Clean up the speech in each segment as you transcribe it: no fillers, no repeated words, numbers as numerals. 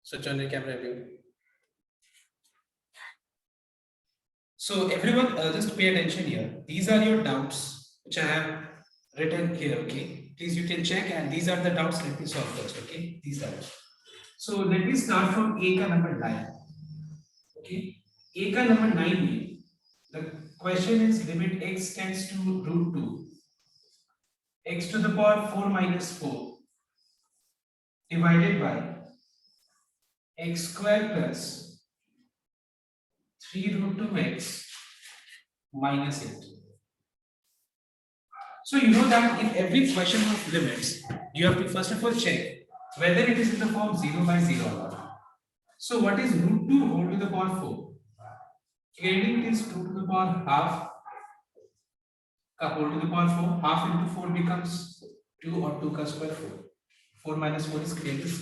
Switch on your camera, everyone. So everyone, just pay attention here. These are your doubts which I have written here. Okay, please you can check, and these are the doubts. Let me solve first. Okay, these are. So let me start from A ka number 9. Okay, A ka number 9 में the question is limit x tends to root 2 x to the power 4 minus 4 divided by x square plus 3 root 2 x minus 8. So you know that in every question of limits, you have to first of all check whether it is in the form 0 by 0 or not. So what is root 2 whole to the power 4? Clearly it is 2 to the power half का whole to the power 4. Half into 4 becomes 2 और 2 का square 4. 4 minus 4 is clearly C.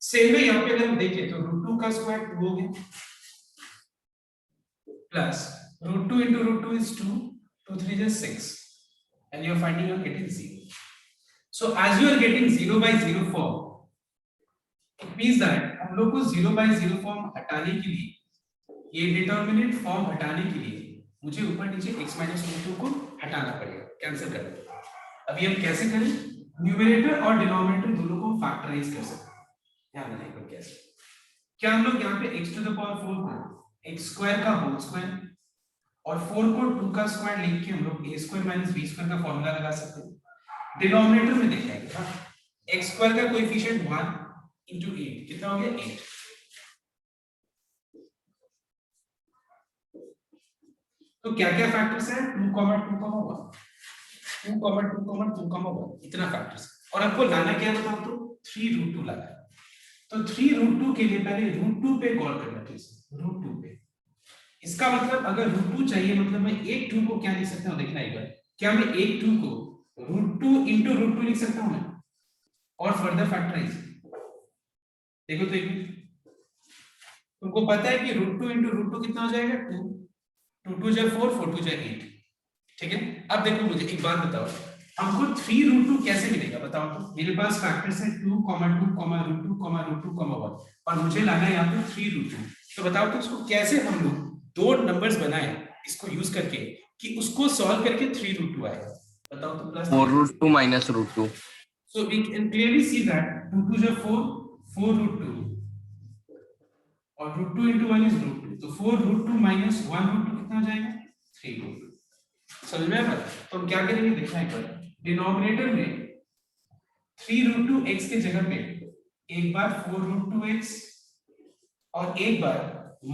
Same way यहाँ पे अगर हम देखें तो root 2 का square 2 हो गया plus root 2 into root 2 is 2. 2 3 is 6. And you are finding you are getting 0. So as you are getting 0 by 0 form, it means that हम लोग को 0 by 0 form हटाने के लिए, ये डिटरमिनेंट फॉर्म हटाने के लिए मुझे ऊपर नीचे x minus root 2 को हटाना पड़ेगा, कैंसिल करना। अभी हम कैसे करें? न्यूमरेटर और डिनोमिनेटर दोनों को फैक्टराइज कर सकते हैं। ध्यान देना एक बार कैसे। क्या हम लोग यहाँ पे x to the power 4 को x स्क्वायर का होल स्क्वायर और 4 को 2 का स्क्वायर लिख के हम लोग a square minus b square का फॉर्मूला लगा सकते हैं। डिनोमिनेटर में देखेंगे हाँ, x स्क्वायर का कोएफिशिएंट 1 into 8 कितना हो गया 8। तो क्या क्या फैक्टर्स हैं 2, 2, 1 2, 2, 2, 1 इतना फैक्टर्स और आपको लाना क्या है बताओ तो 3 रूट 2 लाना है। तो 3 रूट 2 के लिए पहले रूट 2 पे गौर करना चाहिए। रूट 2 पे इसका मतलब अगर रूट 2 चाहिए मतलब मैं एक 2 को क्या लिख सकता हूं देखना एक बार। क्या मैं एक 2 को रूट 2 into रूट 2 लिख सकता हूं मैं और फर्दर फैक्टराइज। देखो तो एक तुमको पता है कि रूट 2 into रूट 2 कितना हो जाएगा 2 2 2 जा 4 4 2 जा 8। ठीक है अब देखो मुझे एक बात बताओ हमको 3 रूट 2 कैसे मिलेगा बताओ तो। मेरे पास फैक्टर्स है 2, 2, रूट 2, 1 और मुझे लाना है यहाँ पे 3 रूट 2। तो बताओ तो इसको कैसे हम लोग दो नंबर्स बनाए इसको यूज करके कि उसको सॉल्व करके 3 रूट 2 आएगा बताओ तो। Plus 4 root 2 minus root 2. So we can clearly see that 2 2 जा 4 4 root 2 और root 2 into 1 is root 2 तो 4 root 2 minus 1 root 2 कितना हो जाएगा 3 root 2। समझ में आया? तो हम क्या करेंगे देखना एक बार। डिनोमिनेटर में 3 root 2 x के जगह पे एक बार 4 root 2 x और एक बार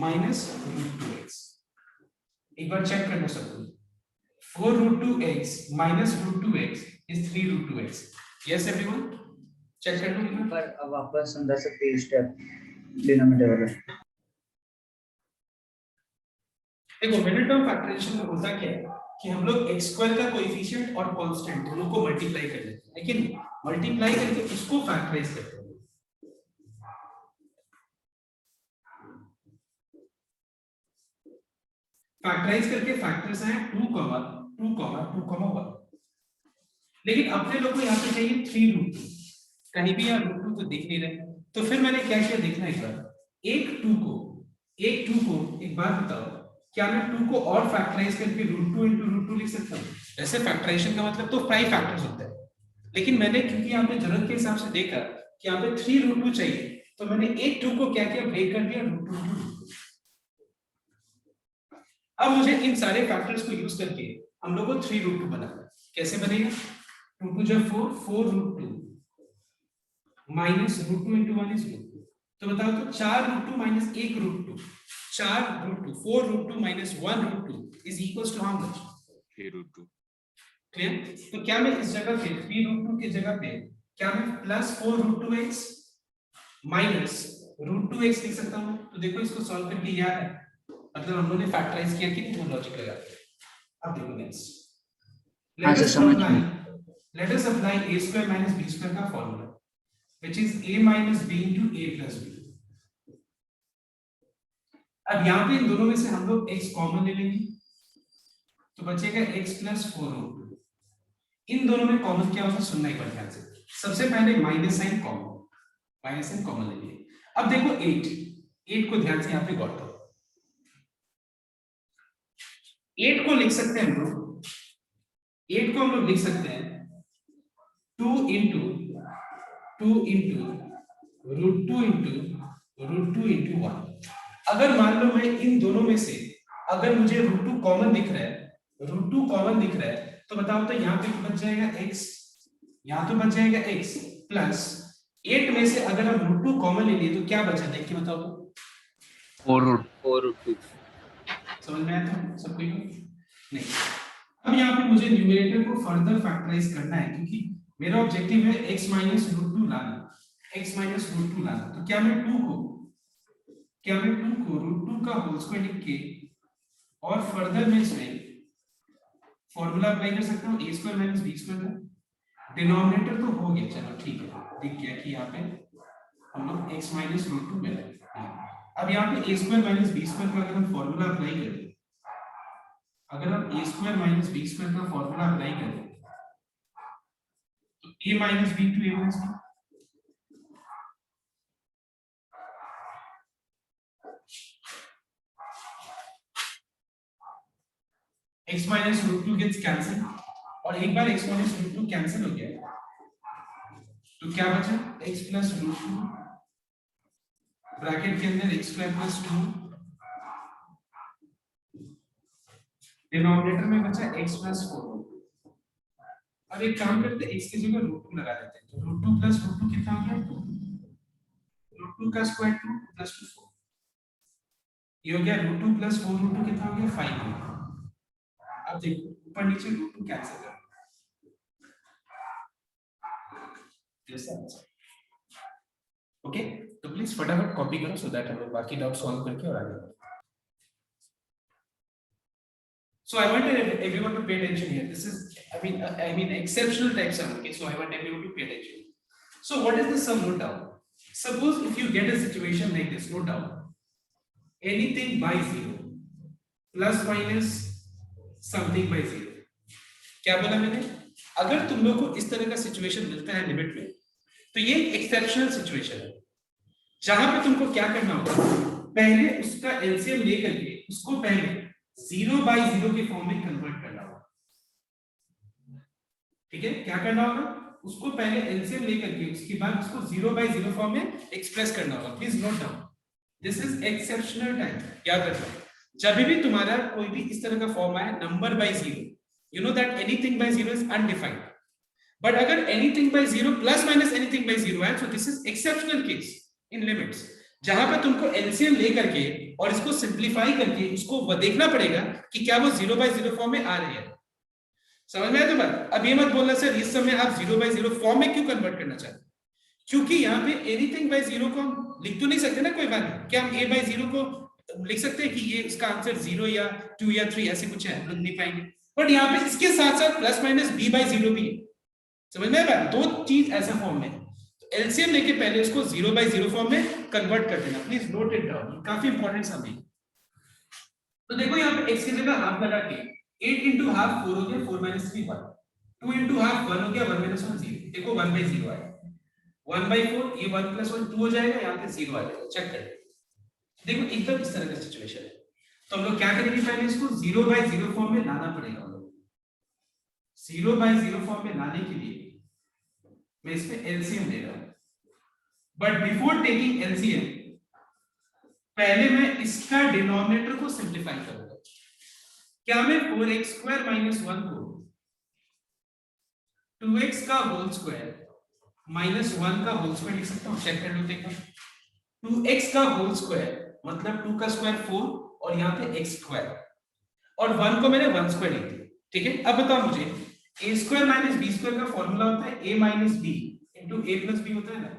minus root 2 x। एक बार चेक करना सब कुछ। 4 root 2 x minus root 2 x is 3 root 2 x। Yes everyone? Check कर लो एक बार। पर अब वापस समझा सकते हैं स्टेप डिनोमिनेटर वाला। देखो मिडिल टर्म फैक्टराइजेशन में होता क्या है कि हम लोग x स्क्वायर का कोएफिशिएंट और कांस्टेंट दोनों को मल्टीप्लाई कर लेते हैं लेकिन मल्टीप्लाई करके उसको फैक्टराइज करते हैं। फैक्टराइज करके फैक्टर्स हैं 2, 2, 2, 1 लेकिन अपने लोग को यहाँ पे चाहिए 3 रूट 2। कहीं भी यहाँ रूट 2 तो दिख नहीं रहे तो फिर मैंने क्या किया देखना एक बार। एक 2 को एक बार बताओ क्या मैं 2 को और फैक्टराइज करके रूट 2 into रूट 2 लिख सकता हूँ? ऐसे फैक्टराइजेशन का मतलब तो 5 फैक्टर्स होता है लेकिन मैंने क्योंकि यहाँ पे जरूरत के हिसाब से देखा कि यहाँ पे 3 रूट 2 चाहिए तो मैंने एक 2 को क्या किया ब्रेक कर दिया रूट 2 into रूट 2। अब मुझे इन सारे फैक्टर्स को यूज करके हम लोग को 3 रूट 2 बनाना है। कैसे बनेगा 2 2 जा 4 4 root 2 minus root 2 into 1 is root 2। तो बताओ तो 4 root 2 minus 1 root 2 4 root 2 4 root 2 minus 1 root 2 is equals to how much 3 root 2. Clear. तो क्या मैं इस जगह पे 3 रूट 2 की जगह पे क्या मैं plus 4 root 2 x minus root 2 x लिख सकता हूं? तो देखो इसको सॉल्व करके याद है मतलब हम लोगों ने फैक्टराइज किया कि वो लॉजिक लगा। अब देखो next let us apply a square minus b square का formula which is a minus b into a plus b। अब यहाँ पे इन दोनों में से हम लोग x कॉमन ले लेंगे तो बचेगा x plus 4 रूट 2। इन दोनों में कॉमन क्या होगा सुनना एक बार ध्यान से। सबसे पहले माइनस साइन कॉमन ले लिए। अब देखो 8 को ध्यान से यहाँ पे गौर करो। 8 को लिख सकते हैं हम लोग, 8 को हम लोग लिख सकते हैं 2 इंटू √2 इंटू 1। अगर मान लो मैं इन दोनों में से अगर मुझे √2 कॉमन दिख रहा है, √2 कॉमन दिख रहा है, तो बताओ तो यहाँ पे बच जाएगा x, यहाँ तो बच जाएगा x प्लस 8 में से अगर हम √2 कॉमन ले लिए तो क्या बचा, देख के बताओ तो। 4√2 समझ में आया था सबको? नहीं। अब यहाँ पे मुझे न्यूमरेटर को फर्दर फैक्टराइज करना है, क्योंकि मेरा ऑब्जेक्टिव है x माइनस √2 लाना, x माइनस √2 लाना। तो क्या मैं 2 को √2 का होल स्क्वायर लिख के और फर्दर मैं इसमें फॉर्मूला अप्लाई कर सकता हूँ a square minus b square का। डिनोमिनेटर तो हो गया, चलो ठीक है, दिख गया कि यहाँ पे हम लोग x माइनस √2 मिला है। अब यहाँ पे a square minus b square का अगर हम फॉर्मूला अप्लाई करें, अगर हम a square minus b square का फॉर्मूला अप्लाई करें तो a minus b to a minus b, x minus √2 gets cancel, और एक बार x माइनस √2 कैंसिल हो गया तो क्या बचा, x प्लस √2 ब्रैकेट के अंदर x स्क्वायर प्लस 2, डिनोमिनेटर में बचा x प्लस 4। अब एक काम करते हैं, x की जगह √2 लगा देते हैं, तो √2 प्लस √2 कितना हो गया, 2 √2 का स्क्वायर 2 प्लस 2 4, ये हो गया √2 प्लस 4 √2 कितना हो गया 5 हो गया। अब देखो ऊपर नीचे √2 कैंसिल कर जैसा। ओके, तो प्लीज फटाफट कॉपी करो सो दैट हम लोग बाकी डाउट सॉल्व करके और आगे बढ़ें। So I want everyone to pay attention here. This is, I mean exceptional type sum. Okay, so I want everyone to pay attention. So what is the sum? Note down. Suppose if you get a situation like this, note down. Anything by 0 plus minus something by 0. क्या बोला मैंने? अगर तुम लोग को इस तरह का सिचुएशन मिलता है लिमिट में, तो ये एक्सेप्शनल सिचुएशन है, जहां पे तुमको क्या करना होगा, पहले उसका एलसीएम लेकर के उसको पहले 0/0 के फॉर्म में कन्वर्ट करना होगा। ठीक है, क्या करना होगा, उसको पहले एलसीएम लेकर के उसके बाद उसको 0/0 फॉर्म में एक्सप्रेस करना होगा। Please note down, this is exceptional type. याद रखना, जब भी तुम्हारा कोई भी इस तरह का फॉर्म आए number by 0, you know that anything by 0 is undefined, but अगर anything by 0 plus minus anything by 0 है, so this is exceptional case in limits, जहां पे तुमको एलसीएम लेकर के और इसको सिंपलीफाई करके उसको देखना पड़ेगा कि क्या वो 0/0 फॉर्म में आ रही है। समझ में आया तो बात? अब ये मत बोलना सर इस समय आप 0/0 फॉर्म में क्यों कन्वर्ट करना चाहते हैं, क्योंकि यहाँ पे एनीथिंग बाय 0 को हम लिख तो नहीं सकते ना कोई बात नहीं। क्या हम a/0 को लिख सकते हैं कि ये इसका आंसर 0 या 2 या 3 ऐसे कुछ है, लिख नहीं पाएंगे, बट यहाँ पे इसके साथ साथ प्लस माइनस b/0 भी है। समझ में आया? दो चीज ऐसा फॉर्म में, तो एलसीएम लेके पहले उसको 0/0 फॉर्म में कन्वर्ट कर देना। प्लीज नोट इट डाउन, काफी इंपॉर्टेंट सम है। तो देखो यहाँ पे x की जगह हाफ लगा के 8 into हाफ 4 हो गया, 4 - 3 1, 2 into हाफ 1 हो गया, 1 - 1 0। देखो 1/0 आया, 1/4 ये 1 + 1 2 हो जाएगा, यहाँ पे 0 आ जाएगा। चेक कर देखो एकदम इस तरह का सिचुएशन है, तो हम लोग क्या करेंगे, पहले इसको 0/0 फॉर्म में लाना पड़ेगा। हम लोग 0/0 फॉर्म में लाने के लिए मैं इसमें एलसीएम ले रहा हूं, बट बिफोर टेकिंग एलसीएम पहले मैं इसका डिनोमिनेटर को सिंपलीफाई करूंगा। क्या मैं 4x² - 1 को 2x का होल स्क्वायर माइनस 1 का होल स्क्वायर लिख सकता हूं? चेक कर लो, देखो 2x का होल स्क्वायर मतलब 2 का स्क्वायर 4 और यहाँ पे x² और 1 को मैंने 1 स्क्वायर लिख दिया। ठीक है, अब बताओ मुझे a² - b² का फॉर्मूला होता है a - b * a + b होता है ना।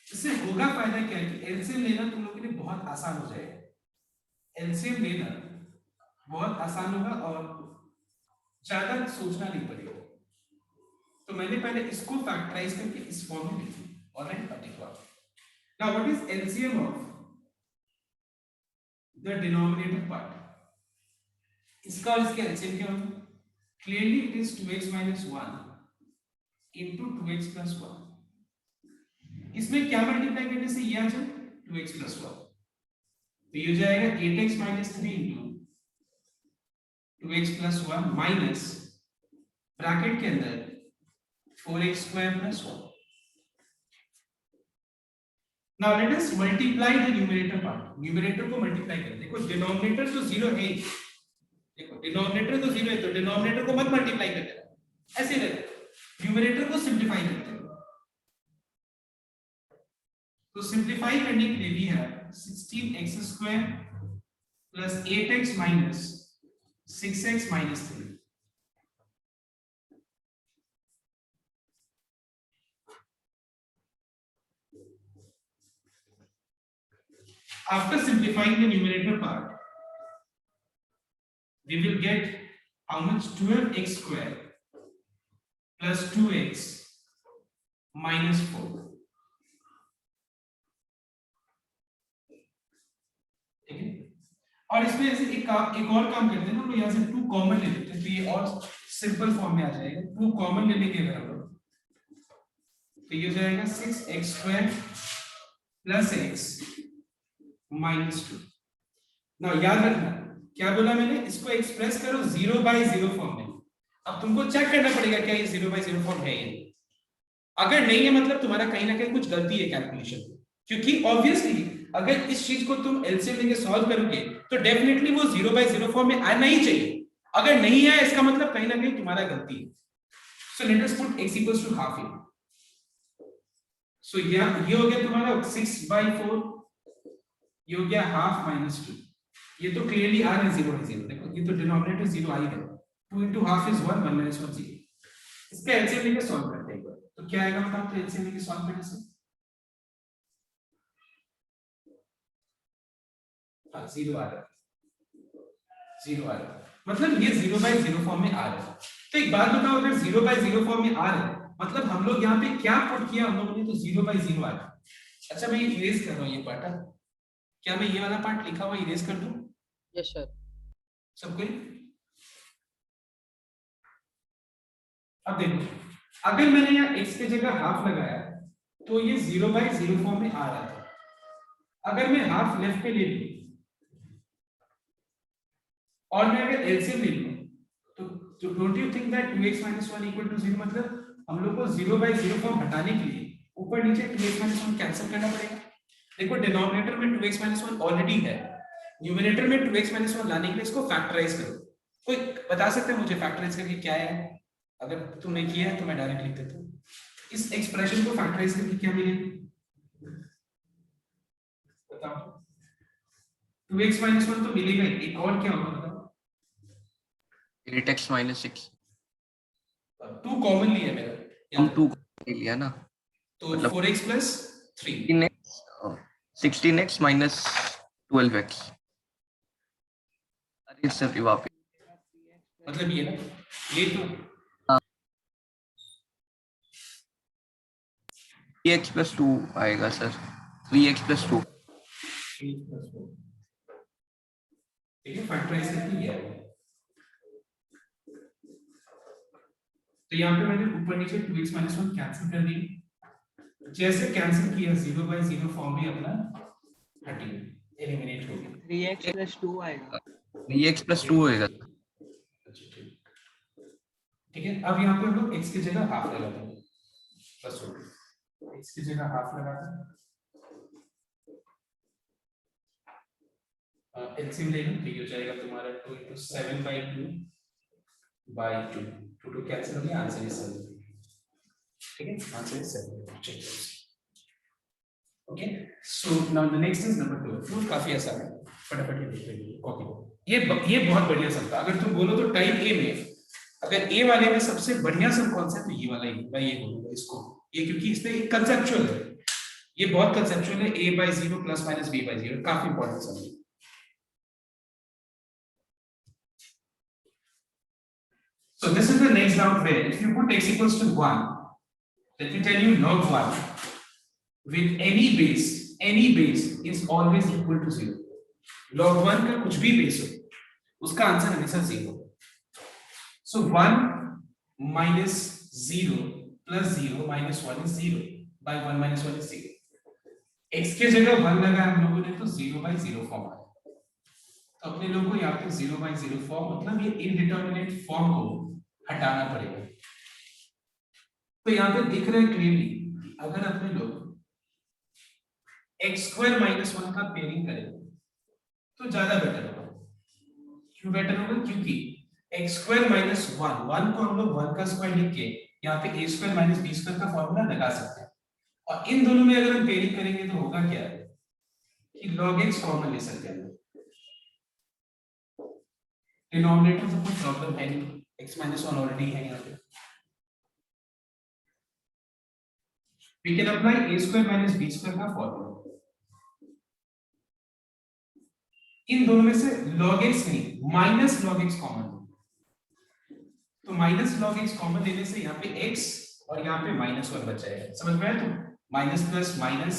इससे होगा फायदा क्या है कि एलसीएम लेना तुम लोगों के लिए बहुत आसान हो जाएगा। एलसीएम लेना बहुत आसान होगा और ज्यादा सोचना नहीं पड़ेगा। तो मैंने पहले इसको फैक्टराइज करके इस फॉर्म में लिखी। ऑलराइट, अब देखो now what is LCM of the denominator part? इसका और इसके एलसीएम क्या होगा? Clearly it is 2x - 1 into 2x + 1 इसमें क्या मल्टीप्लाई करने से ये आ जाए 2x + 1, तो ये हो जाएगा 8x - 3 × 2x + 1 माइनस ब्रैकेट के अंदर 4x² + 1. Now let us multiply the numerator part. Numerator को मल्टीप्लाई करें. देखो डिनोमिनेटर तो 0 है ही. देखो डिनोमिनेटर तो 0 है, तो डिनोमिनेटर को मत मल्टीप्लाई कर देना, ऐसे रहना. न्यूमरेटर को सिंपलीफाई करते हैं. तो सिंपलीफाई करने के लिए भी है 16x² + 8x - 6x - 3. After simplifying the numerator part, we will get how much? 12x² + 2x - 4. ठीक है. और इसमें ऐसे एक और काम करते हैं ना, हम लोग यहाँ से 2 कॉमन ले लेते हैं, तो ये और सिंपल फॉर्म में आ जाएगा. 2 कॉमन लेने के बाद तो ये हो जाएगा 6x² + x - 2. ना याद रखना क्या बोला मैंने, इसको एक्सप्रेस करो 0/0 फॉर्म में. अब तुमको चेक करना पड़ेगा क्या ये 0/0 फॉर्म है या नहीं. अगर नहीं है मतलब तुम्हारा कहीं ना कहीं कुछ गलती है कैलकुलेशन में, क्योंकि ऑब्वियसली अगर इस चीज को तुम एलसीएम लेके सॉल्व करोगे तो डेफिनेटली वो 0/0 फॉर्म में आना ही चाहिए. अगर नहीं है इसका मतलब कहीं ना कहीं तुम्हारा गलती है. सो let us put x = ½ here. सो ये हो गया तुम्हारा 6/4, ये हो गया ½ - 2. ये तो क्लियरली आ रहा है 0/0. देखो ये तो डिनोमिनेटर 0 आ ही गया. 2 × ½ is 1, 1 - 1 0. इसका एलसीएम लेके सॉल्व करते हैं एक बार. तो क्या आएगा बताओ, तो एलसीएम लेके सॉल्व करने से 0 आ रहा है. 0 आ रहा है मतलब ये 0/0 फॉर्म में आ रहा है. तो एक बात बताओ, अगर 0/0 फॉर्म में आ रहा है मतलब हम लोग यहाँ पे क्या पुट किया हम लोगों ने, तो 0/0 आ रहा है. अच्छा मैं इरेज कर रहा हूँ ये पार्ट. क्या मैं ये वाला पार्ट लिखा हुआ इरेज कर दूं? Yes sir. सब कोई अब देखो, अगर मैंने यहाँ x की जगह हाफ लगाया तो ये 0/0 फॉर्म में आ रहा था. अगर मैं हाफ लेफ्ट पे ले लूं और मैं अगर एलसीएम ले लूं तो don't you think that 2x - 1 = 0, मतलब हम लोग को 0/0 फॉर्म हटाने के लिए ऊपर नीचे 2x - 1 कैंसिल करना पड़ेगा. देखो डिनोमिनेटर में 2x - 1 ऑलरेडी है, न्यूमरेटर में 2x - 1 लाने के लिए इसको फैक्टराइज करो. कोई बता सकता है मुझे फैक्टराइज करके क्या है? अगर तुमने किया है तो मैं डायरेक्ट लिख देता हूं. इस एक्सप्रेशन को फैक्टराइज करके क्या मिलेगा बताओ. 2x - 1 तो मिलेगा ही, एक और क्या होगा बताओ. 8x - 6. 2 कॉमन लिया मेरा, हम 2 लिया ना, तो मतलब 4x + 3 16x - 12x. अरे सर वापस मतलब ये ना, ये तो 3x + 2 आएगा सर. 3x + 2. ठीक है, फैक्टराइज करके ये आएगा. तो यहाँ पे मैंने ऊपर नीचे 2x - 1 कैंसिल कर दी. जैसे कैंसिल किया 0/0 फॉर्म भी अपना हट गया, एलिमिनेट हो गया. 3x + 2 आएगा. 3x + 2 होएगा. अच्छा ठीक है. अब यहाँ पे हम लोग x की जगह हाफ लगा देंगे. बस हो गया, x की जगह हाफ लगा दें. एलसीएम ले लो तो ये हो जाएगा तुम्हारा 2 × 7/2 / 2. 2 कैंसिल हो गया, आंसर इज 7. ठीक है, आंसर इज 7. चेक करो. Okay, so now the next is number 2. Fruit काफी आसान है, फटाफट ये देख लीजिए. कॉपी ये बहुत बढ़िया सम था. अगर तुम बोलो तो टाइप ए में, अगर ए वाले में सबसे बढ़िया सम कौन सा है तो ये वाला ही. मैं ये बोलूंगा इसको, ये क्योंकि इसमें एक कंसेप्चुअल है, ये बहुत कंसेप्चुअल है. a/0 ± b/0 काफी इंपॉर्टेंट सम है. So this is the next doubt where if you put x = 1, let me tell you log 1 with any base is always equal to 0. log 1 का कुछ भी बेस हो उसका आंसर हमेशा 0. So 1 - 0 + 0 - 1 is 0. by 1 minus 1 is 0. x के जगह 1 लगाया हम लोगों ने तो 0 by 0 फॉर्म आया। तो अपने लोगों को यहाँ पे 0 by 0 फॉर्म मतलब ये इनडिटरमिनेट फॉर्म को हटाना पड़ेगा। तो यहाँ पे दिख रहा है क्लियरली अगर अपने लोग x स्क्वायर माइनस 1 का पेयरिंग करें तो ज्यादा बेटर होगा। क्यों बेटर होगा? क्योंकि x स्क्वायर माइनस 1 को हम लोग 1 का स्क्वायर लिख के यहाँ पे a square minus b square का फॉर्मूला लगा सकते हैं। और इन दोनों में अगर हम पेयरिंग करेंगे तो होगा क्या कि log x कॉमन ले सकते हैं। डिनोमिनेटर से कोई प्रॉब्लम है नहीं, x माइनस 1 ऑलरेडी है यहाँ पे। We can apply a square minus b square का फॉर्मूला। इन दोनों में से log x नहीं माइनस log x कॉमन, तो माइनस log x कॉमन लेने से यहाँ पे x और यहाँ पे -1 बच जाएगा। समझ में आया? तो minus plus minus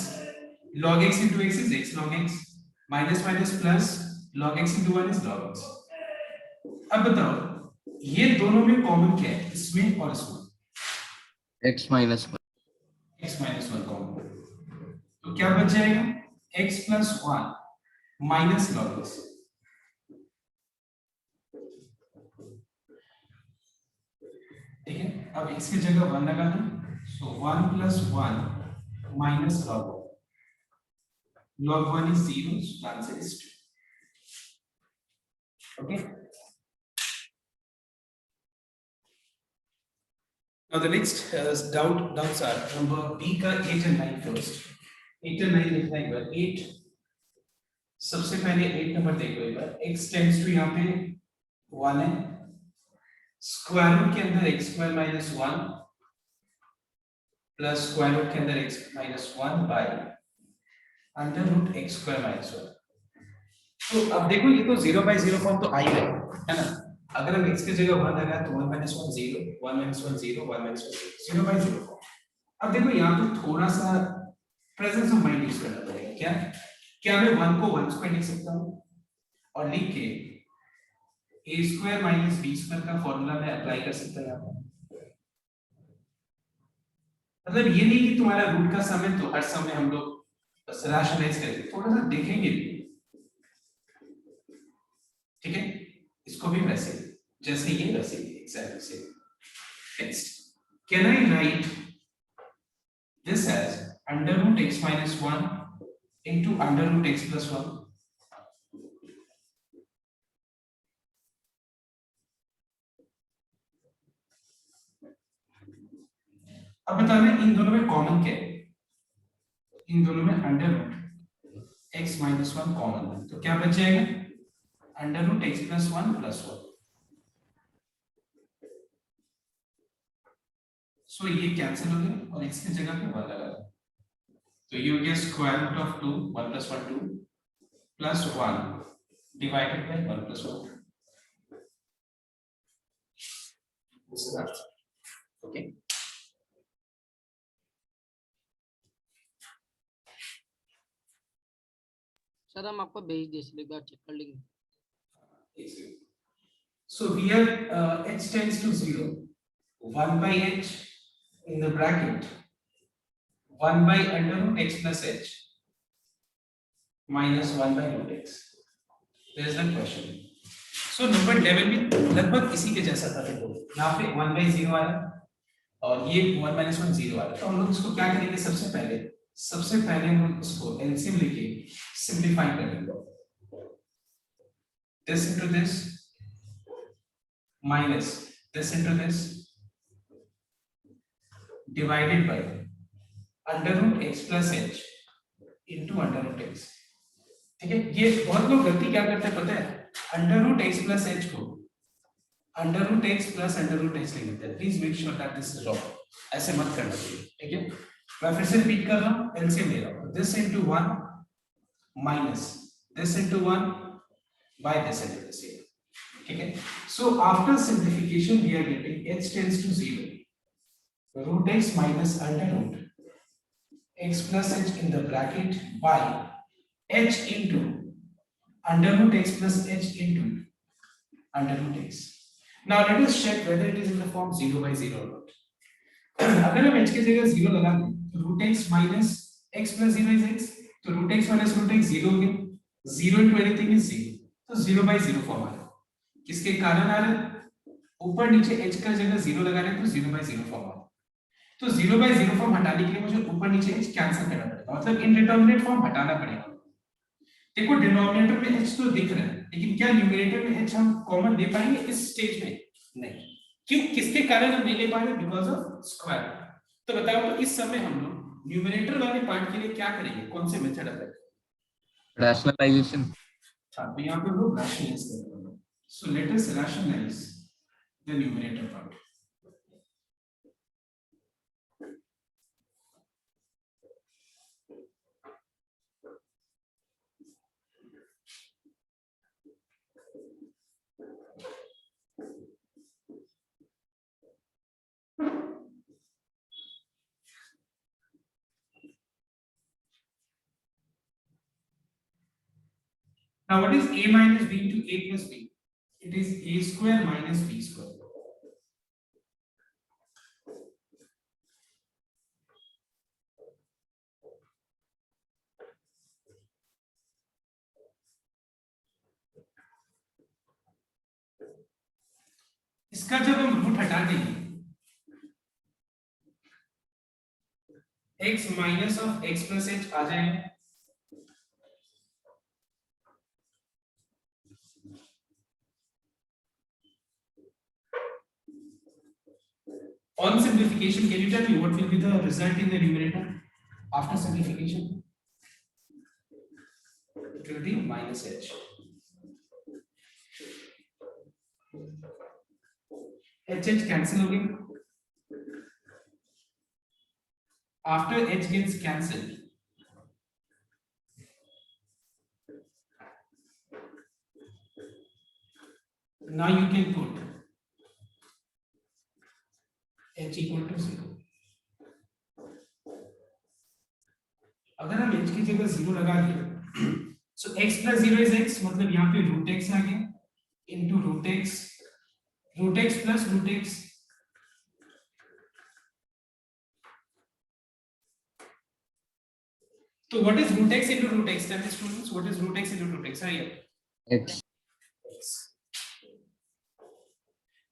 log x into x is x log x, minus minus plus log x into 1 is log x। अब बताओ ये दोनों में कॉमन क्या है इसमें और इसमें? x minus 1. x minus 1 common, तो क्या बच जाएगा? x plus 1 minus log x। ठीक है, अब x की जगह 1 लगा दो, so 1 plus 1 minus log 1। log 1 is 0, so the answer is 2। Okay, now the next doubts are number b का 8 and 9 first। 8 and 9 लिखना एक बार। 8 सबसे पहले 8 नंबर देखो एक बार। x टेंड्स टू यहाँ पे 1 है, स्क्वायर रूट के अंदर x square minus 1 plus square root के अंदर x minus 1 by under root x square minus 1। तो अब देखो ये तो 0 by 0 फॉर्म तो आ ही रहा है ना। अगर हम x की जगह 1 लगाए तो 1 minus 1 0, 1 minus 1 0, 1 minus 1 0 by 0 form. अब देखो यहाँ पे थोड़ा सा प्रेजेंस ऑफ माइंड यूज करना पड़ेगा। क्या मैं 1 को 1 स्क्वायर लिख सकता हूँ और लिख के a square minus b square का फॉर्मूला मैं अप्लाई कर सकता हूँ यहाँ पर। मतलब ये नहीं कि तुम्हारा रूट का सम है तो हर सम में हम लोग बस रैशनलाइज करेंगे, थोड़ा सा देखेंगे भी। ठीक है, इसको भी वैसे जैसे ये वैसे exactly same. Next, can I write this as under root x minus 1 into under root x plus 1? अब बताना इन दोनों में कॉमन क्या है? इन दोनों में under root x minus 1 common है, तो क्या बच जाएगा? Under root x plus 1 plus 1। So ये कैंसिल हो गया और x की जगह पे 1 लगा दो, तो ये हो गया square root of 2, 1 plus 1 2 plus 1 divided by 1 plus 1। Okay, sir हम आपको भेज दिए, एक बार चेक कर लेंगे। So here h tends to 0, 1 by h in the bracket 1 by under root x plus h minus 1 by root x। There is the question। So number 11 भी लगभग इसी के जैसा था। देखो यहाँ पे 1 by 0 आया और ये 1 minus 1 0 आया, तो हम लोग इसको क्या करेंगे? सबसे पहले हम इसको एलसीएम लेके सिंपलीफाई कर लेंगे। this into this minus this into this divided by under root x plus h into under root x। ठीक है, ये बहुत लोग गलती क्या करते हैं पता है? under root x plus h को under root x plus under root h लिख देते हैं। Please make sure that this is wrong, ऐसे मत करना चाहिए। ठीक है, मैं फिर से रिपीट कर रहा हूँ, एलसीएम ले रहा हूँ। this into 1 minus this into 1 by this into this here। ठीक है, so after simplification we are getting h tends to 0, root x minus under root x plus h in the bracket by h into under root x plus h into under root x। now let us check whether it is in the form 0 by 0 or not। अगर हम h की जगह 0 लगा दें root x minus x plus zero is x, तो root x minus root x zero हो गया, zero into anything is zero, तो जीरो बाई जीरो फॉर्म आ रहा है। किसके कारण आ रहा है? ऊपर नीचे h का जगह जीरो लगा रहे हैं तो जीरो बाई जीरो फॉर्म आ रहा है। तो जीरो बाई जीरो फॉर्म हटाने के लिए मुझे ऊपर नीचे h कैंसिल करना पड़ेगा, मतलब इनडिटरमिनेट फॉर्म हटाना पड़ेगा। देखो डिनोमिनेटर में h तो दिख रहा है, लेकिन क्या न्यूमरेटर में h हम कॉमन ले पाएंगे इस स्टेज में? नहीं। क्यों? किसके कारण हम नहीं ले पा रहे? Because of square. तो बताओ, तो इस समय हम लोग न्यूमरेटर वाले पार्ट के लिए क्या करेंगे, कौन से मेथड अप्लाई करेंगे? रैशनलाइजेशन। हाँ, तो यहाँ पे हम लोग रैशनलाइज करेंगे। So let us rationalize the numerator part. Now what is a minus b into a plus b? It is a square minus b square. इसका जब हम रूट हटा देंगे, x minus of x plus h आ जाएगा। On simplification, can you tell me what will be the result in the numerator after simplification? It will be minus h. h cancel हो गया। After h gets cancelled, now you can put h equal to 0. अगर हम h की जगह 0 लगा दें, so x plus 0 is x, मतलब यहाँ पे रूट x आ गया into root x plus root x। तो what is root x into root x? Tell me students, what is root x into root x? Hurry up. X.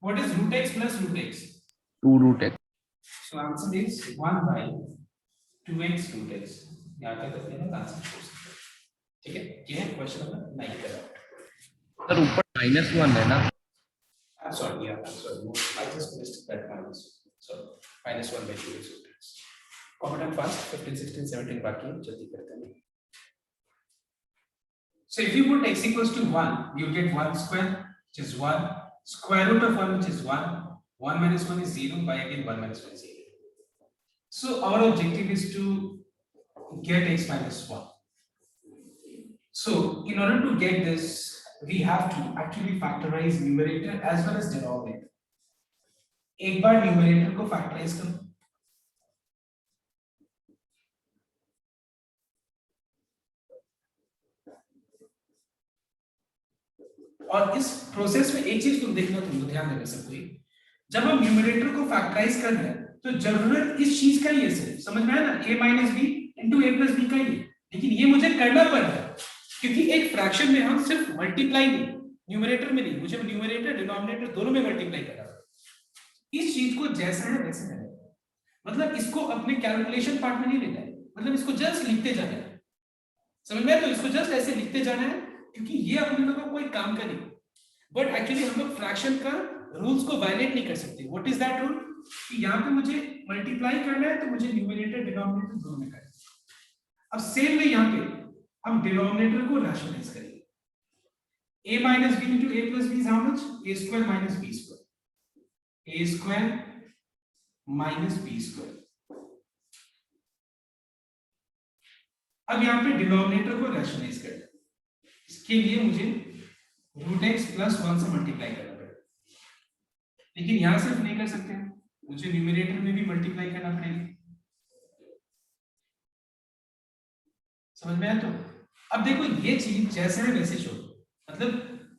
What is root x plus root x? 2 root x. So answer is 1 by 2x root x. यहाँ पे करते हैं ना answer हो सकता है। ठीक है, ये है क्वेश्चन नंबर 9 का। सर ऊपर -1 है ना? I'm sorry, yeah, I'm sorry. I just missed that minus. So -1 by 2x root x. Comment and fast 15, 16, 17 बाकी है, जल्दी करते हैं। So if you put x equals to 1, you get 1 square, which is 1. Square root of 1, which is 1. 1 minus 1 is 0. By again 1 minus 1 is 0. So our objective is to get x minus 1. So in order to get this, we have to actually factorize numerator as well as denominator. एक बार numerator को factorize करो। और इस process में एक चीज तुम देखना, तुमको ध्यान देना सबको, जब हम न्यूमरेटर को फैक्टराइज कर रहे हैं तो जरूरत इस चीज का ही है, सिर्फ समझ में आया ना, a minus B into A plus B का ही है, लेकिन ये मुझे करना पड़ रहा है क्योंकि एक फ्रैक्शन में हम सिर्फ मल्टीप्लाई नहीं, न्यूमरेटर में नहीं, मुझे न्यूमरेटर डिनोमिनेटर दोनों में मल्टीप्लाई करना है। इस चीज को जैसा है वैसे रहना है, मतलब इसको अपने कैलकुलेशन पार्ट में नहीं लेना है, मतलब इसको जस्ट लिखते जाना है, समझ में आया? तो इसको जस्ट ऐसे लिखते जाना है क्योंकि ये अपने लोगों को कोई काम का नहीं, बट एक्चुअली हम लोग फ्रैक्शन का रूल्स को वायलेट नहीं कर सकते। What is that rule? कि यहाँ पे मुझे मल्टीप्लाई करना है तो मुझे न्यूमरेटर डिनोमिनेटर दोनों में करना है। अब सेम वे यहाँ पे हम डिनोमिनेटर को रैशनलाइज करेंगे। a minus b into a plus b is how much? a square minus b square. a square minus b square. अब यहाँ पे डिनोमिनेटर को रैशनलाइज करना है, इसके लिए मुझे रूट एक्स प्लस 1 से मल्टीप्लाई करना पड़ेगा, लेकिन यहां सिर्फ नहीं कर सकते, मुझे न्यूमरेटर में भी मल्टीप्लाई करना पड़ेगा, समझ में आया? तो अब देखो ये चीज जैसे है वैसे छोड़ो, मतलब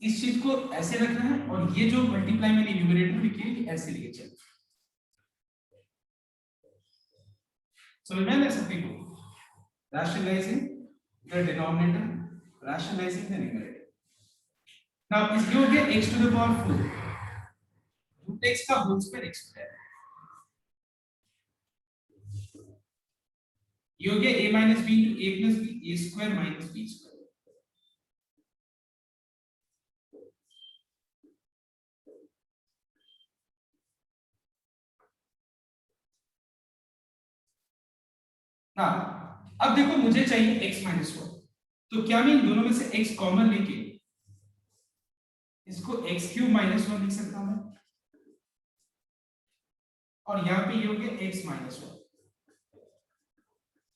इस चीज को ऐसे रखना है और ये जो मल्टीप्लाई मैंने न्यूमरेटर में किया ऐसे लेके चलो। समझ में आया सभी को? Rationalizing the denominator, rationalizing the numerator. Now इसके हो गया x to the power 4 root x का whole square x square, ये हो गया a minus b into a plus b, a square minus b square. ना अब देखो मुझे चाहिए x minus 1, तो क्या मैं इन दोनों में से x कॉमन लेके इसको x क्यूब माइनस 1 लिख सकता हूं मैं, और यहाँ पे ये हो गया x माइनस 1.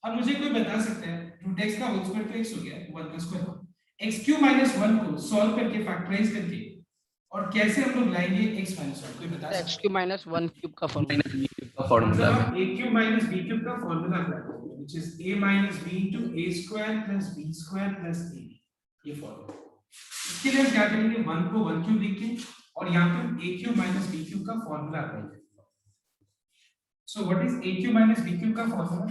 अब मुझे कोई बता सकता है रूट x का होल स्क्वायर तो x हो गया 1 का स्क्वायर, x क्यूब माइनस 1 को सॉल्व करके फैक्टराइज करके और कैसे हम लोग लाएंगे x माइनस 1, कोई बता सकता है? एक्स क्यूब माइनस 1 क्यूब का फॉर्मूला, माइनस बी क्यूब का फॉर्मूला मतलब a cube minus b cube का फॉर्मूला अप्लाई करेंगे, which is a minus b into a square plus b square plus a, ये फॉर्मूला. इसके लिए हम क्या करेंगे, 1 को 1 क्यूब लिख के और यहाँ पे a cube minus b cube का फॉर्मूला अप्लाई करेंगे. So what is a cube minus b cube का formula?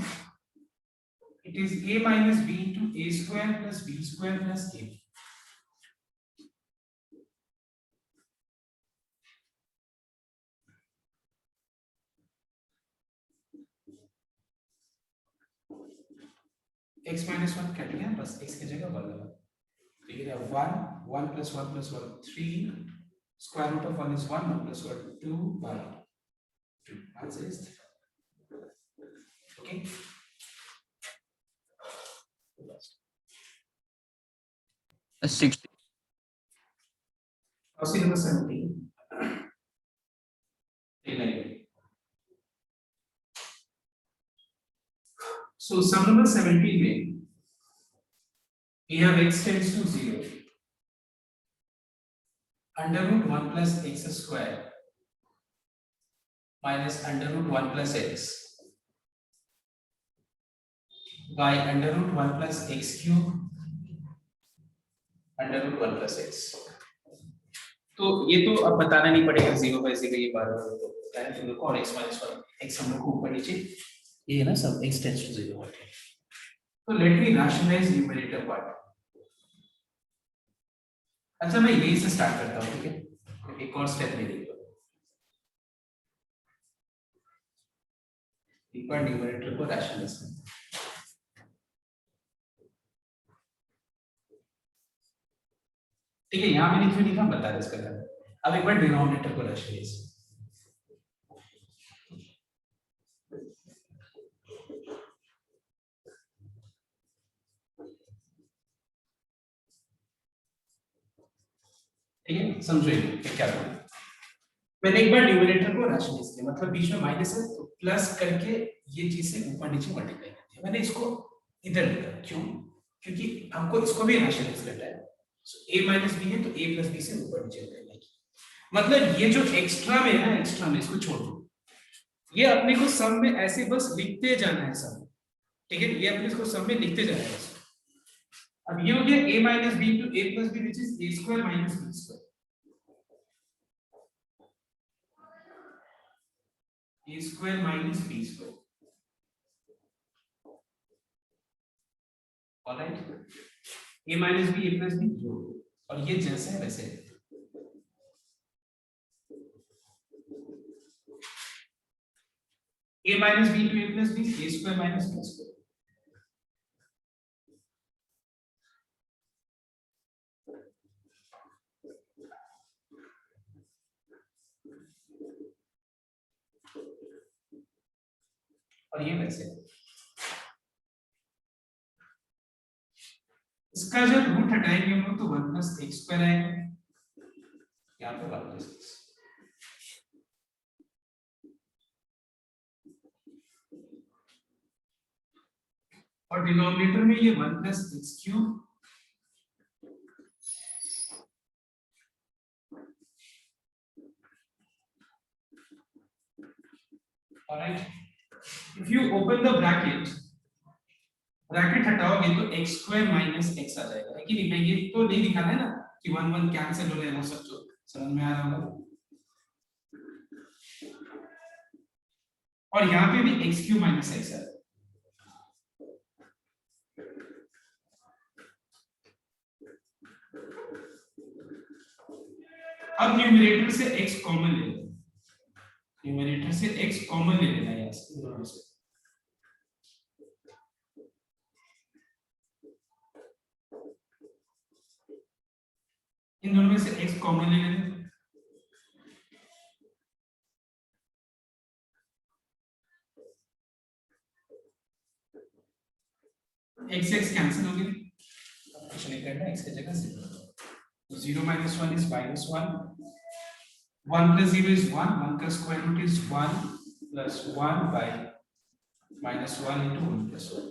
It is a minus b into a square plus b square plus a. x minus 1 cut गया, बस x की जगह 1 लगा, तो ये रहा 1 1 plus 1 plus 1 3, square root of 1 is 1, 1 plus 1 2 by 2. Answer is 3. Okay. है 60. Question number 17. So sum number 17 में we have x tends to 0, under root 1 plus x square minus under root 1 plus x by under root 1 plus x cube under root 1 plus x. तो ये तो अब बताना नहीं पड़ेगा, 0 by 0 ये बार बार तो क्या है तुम लोग को, और x minus 1 x हम लोग को ऊपर नीचे ये है ना सब, x tends to 0 होता है. तो let me rationalize numerator part. अच्छा मैं यही से स्टार्ट करता हूँ, ठीक है, एक और स्टेप ले लीजिए. एक बार न्यूमरेटर को रैशनलाइज करते हैं. ठीक है, यहाँ मैंने क्यों लिखा बता रहा इसका कारण. अब एक बार डिनोमिनेटर को रैशनलाइज. ठीक है, समझो ये क्या करूं. मैंने एक बार न्यूमरेटर को रैशनलाइज किया, मतलब बीच में माइनस है तो प्लस करके ये चीज से ऊपर नीचे मल्टीप्लाई कर दिया. मैंने इसको इधर लिखा, क्यों? क्योंकि हमको इसको भी रैशनलाइज करना है. सो a माइनस b है तो a प्लस b से ऊपर नीचे करना है. मतलब ये जो एक्स्ट्रा में है ना, एक्स्ट्रा में इसको छोड़ दो, ये अपने को सम में ऐसे बस लिखते जाना है सम. ठीक है, ये अपने इसको सम में लिखते जाना है. अब ये हो गया a minus b into a plus b which is a square minus b square. a square minus b square. Alright, a minus b a plus b जोड़ दो और ये जैसे है वैसे. a minus b into a plus b a square minus b square. और ये वैसे. इसका जब रूट हटाएंगे हम लोग तो 1 plus x square आएगा, यहाँ पे 1 plus x. और डिनोमिनेटर में ये 1 plus x cube alright. If you open the bracket, bracket हटाओगे तो x square minus x आ जाएगा, है कि नहीं? मैं ये तो नहीं दिखाना है ना कि 1 1 कैंसिल हो रहे हैं, वो सब तो समझ में आ रहा होगा. और यहाँ पे भी x cube minus x है. अब न्यूमरेटर से x कॉमन ले लो, न्यूमरेटर से x कॉमन ले लेना है इन दोनों से। इन दोनों में से x कॉमन ले लेना, x x कैंसिल हो गया, कुछ नहीं करना, x की जगह 0, 0 minus 1 is minus 1, 1 plus 0 is 1, 1 का square root is 1 plus 1 by minus 1 into 1 plus 1,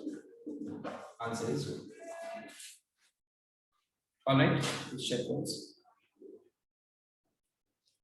answer is 0. All right, let's check those.